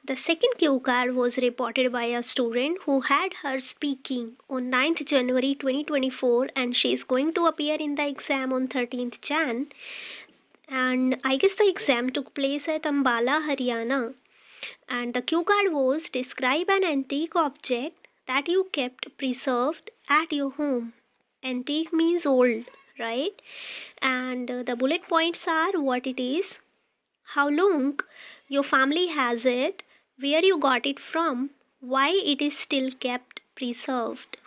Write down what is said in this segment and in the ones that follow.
The second cue card was reported by a student who had her speaking on 9th January 2024 and she is going to appear in the exam on 13th Jan. And I guess the exam took place at Ambala, Haryana. And the cue card was describe an antique object that you kept preserved at your home. Antique means old, right? And the bullet points are what it is, how long your family has it, where you got it from, why it is still kept preserved.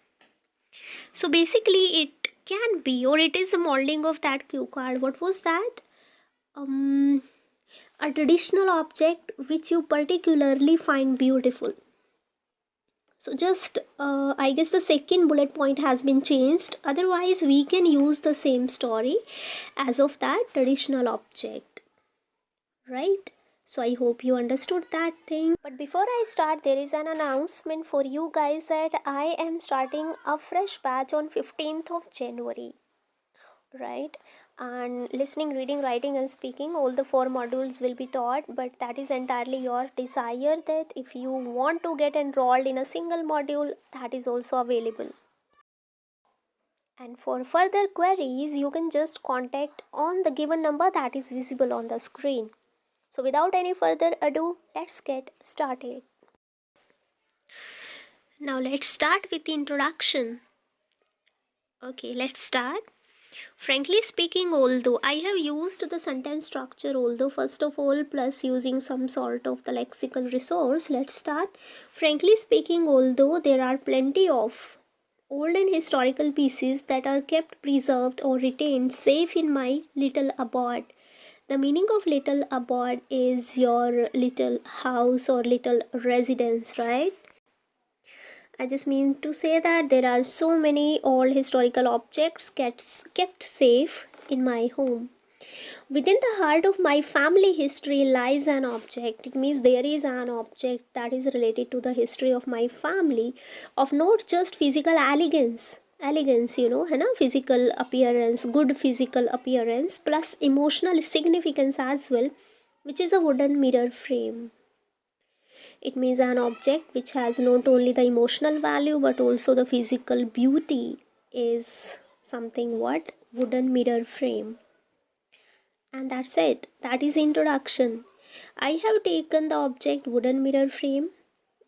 So basically, it can be or it is a molding of that cue card. What was that? Um, a traditional object which you particularly find beautiful. So just I guess the second bullet point has been changed. Otherwise, we can use the same story as of that traditional object, right? So I hope you understood that thing. But before I start, there is an announcement for you guys that I am starting a fresh batch on 15th of January, right? And listening, reading, writing and speaking, all the 4 modules will be taught, but that is entirely your desire. That if you want to get enrolled in a single module, that is also available. And for further queries, you can just contact on the given number that is visible on the screen. So without any further ado, let's get started. Now let's start with the introduction. Okay, let's start. Frankly speaking, although I have used the sentence structure, although first of all, plus using some sort of the lexical resource, let's start. Frankly speaking, although there are plenty of old and historical pieces that are kept preserved or retained safe in my little abode. The meaning of little abode is your little house or little residence, right? I just mean to say that there are so many old historical objects kept safe in my home. Within the heart of my family history lies an object. It means there is an object that is related to the history of my family, of not just physical elegance, है ना, physical appearance, good physical appearance, plus emotional significance as well, which is a wooden mirror frame. It means an object which has not only the emotional value but also the physical beauty is something what? Wooden mirror frame. And that's it. That is introduction. I have taken the object wooden mirror frame,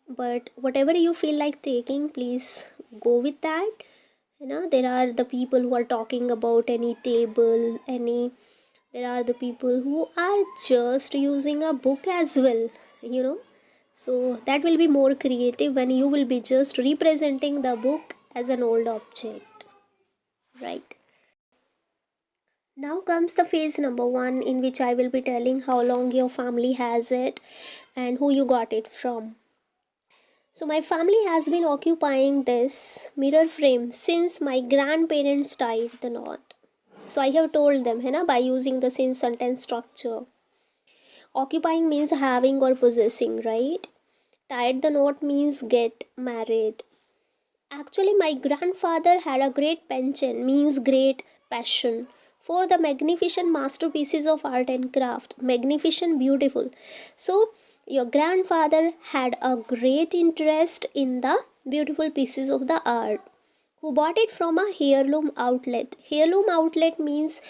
but whatever you feel like taking, please go with that. You know, there are the people who are talking about any table, there are the people who are just using a book as well, you know. So that will be more creative when you will be just representing the book as an old object, right? Now comes the phase number 1, in which I will be telling how long your family has it and who you got it from. So my family has been occupying this mirror frame since my grandparents tied the knot. So I have told them, by using the same sentence structure. Occupying means having or possessing, right? Tied the knot means get married. Actually, my grandfather had a great penchant, means great passion, for the magnificent masterpieces of art and craft. Magnificent, beautiful. So, your grandfather had a great interest in the beautiful pieces of the art. Who bought it from a heirloom outlet? Heirloom outlet means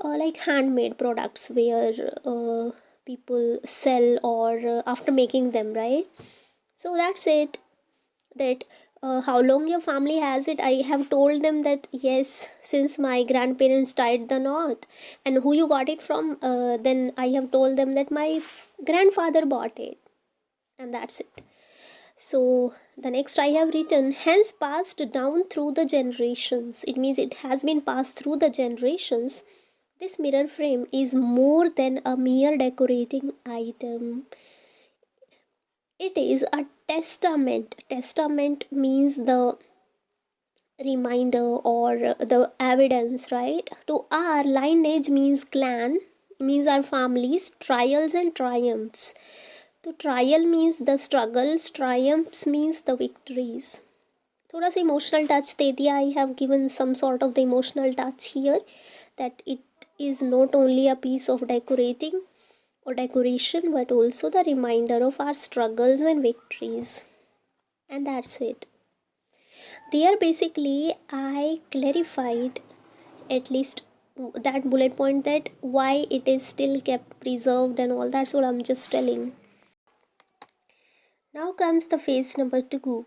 like handmade products where people sell or after making them, right? So that's it. That how long your family has it, I have told them that yes, since my grandparents tied the knot. And who you got it from, then I have told them that my grandfather bought it, and that's it. So the next I have written, hence passed down through the generations. It means it has been passed through the generations. This mirror frame is more than a mere decorating item. It is a testament. Testament means the reminder or the evidence, right? To our lineage means clan, means our families, trials and triumphs. तो trial means the struggles, triumphs means the victories. थोड़ा सा emotional touch दे दिया. I have given some sort of the emotional touch here, that it is not only a piece of decorating or decoration, but also the reminder of our struggles and victories. And that's it. There, basically, I clarified at least that bullet point, that why it is still kept preserved and all. That's what I'm just telling. Now comes the phase number 2.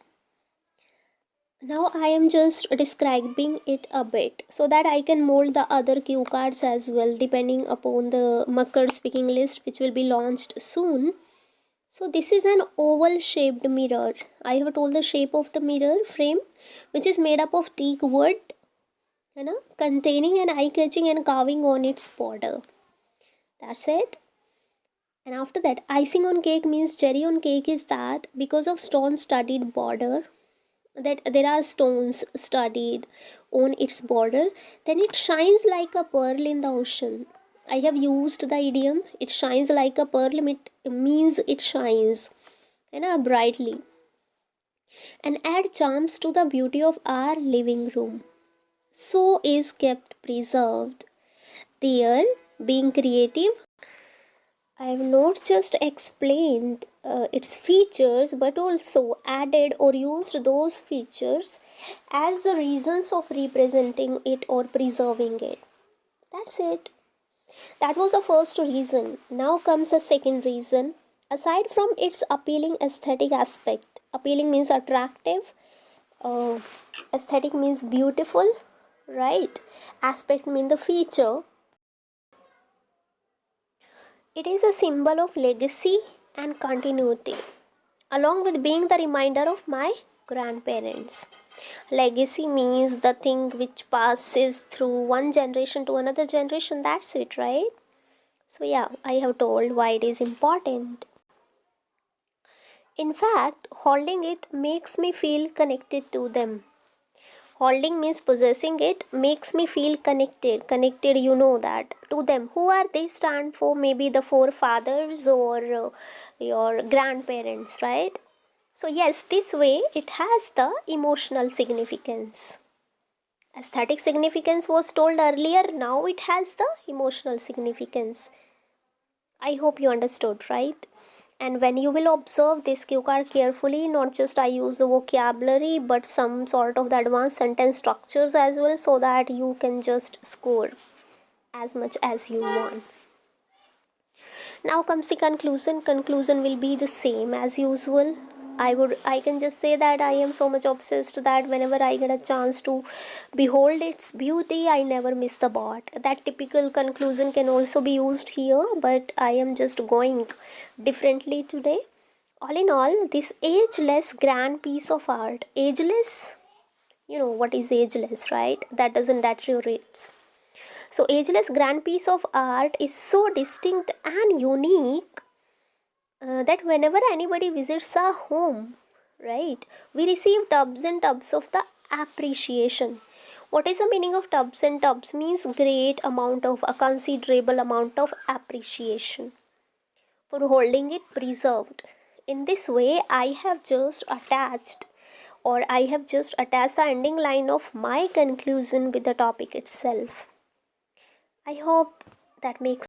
Now I am just describing it a bit so that I can mold the other cue cards as well, depending upon the Makkar speaking list, which will be launched soon. So this is an oval shaped mirror. I have told the shape of the mirror frame, which is made up of teak wood, containing an eye-catching and carving on its border. That's it. And after that, icing on cake means cherry on cake is that because of stone studded border, that there are stones studied on its border, then it shines like a pearl in the ocean. I have used the idiom it shines like a pearl. It means it shines brightly and add charms to the beauty of our living room. So is kept preserved. There, being creative, I have not just explained its features but also added or used those features as the reasons of representing it or preserving it. That's it. That was the first reason. Now comes the second reason. Aside from its appealing aesthetic aspect, appealing means attractive, uh, aesthetic means beautiful, right? Aspect means the feature. It is a symbol of legacy and continuity, along with being the reminder of my grandparents. Legacy means the thing which passes through one generation to another generation. That's it, right? So, yeah, I have told why it is important. In fact, holding it makes me feel connected to them. Holding means possessing it makes me feel connected, you know, that to them. Who are they? Stand for maybe the forefathers or your grandparents, right? So yes, this way it has the emotional significance. Aesthetic significance was told earlier, now it has the emotional significance. I hope you understood, right? And when you will observe this cue card carefully, not just I use the vocabulary but some sort of the advanced sentence structures as well, so that you can just score as much as you want. Now comes the conclusion. Conclusion will be the same as usual. I can just say that I am so much obsessed that whenever I get a chance to behold its beauty, I never miss the bot. That typical conclusion can also be used here, but I am just going differently today. All in all, this ageless grand piece of art, ageless, you know what is ageless, right? That doesn't deteriorate. So ageless grand piece of art is so distinct and unique that whenever anybody visits our home, right, we receive tubs and tubs of the appreciation. What is the meaning of tubs and tubs? Means great amount of, a considerable amount of appreciation for holding it preserved. In this way, I have just attached the ending line of my conclusion with the topic itself. I hope that makes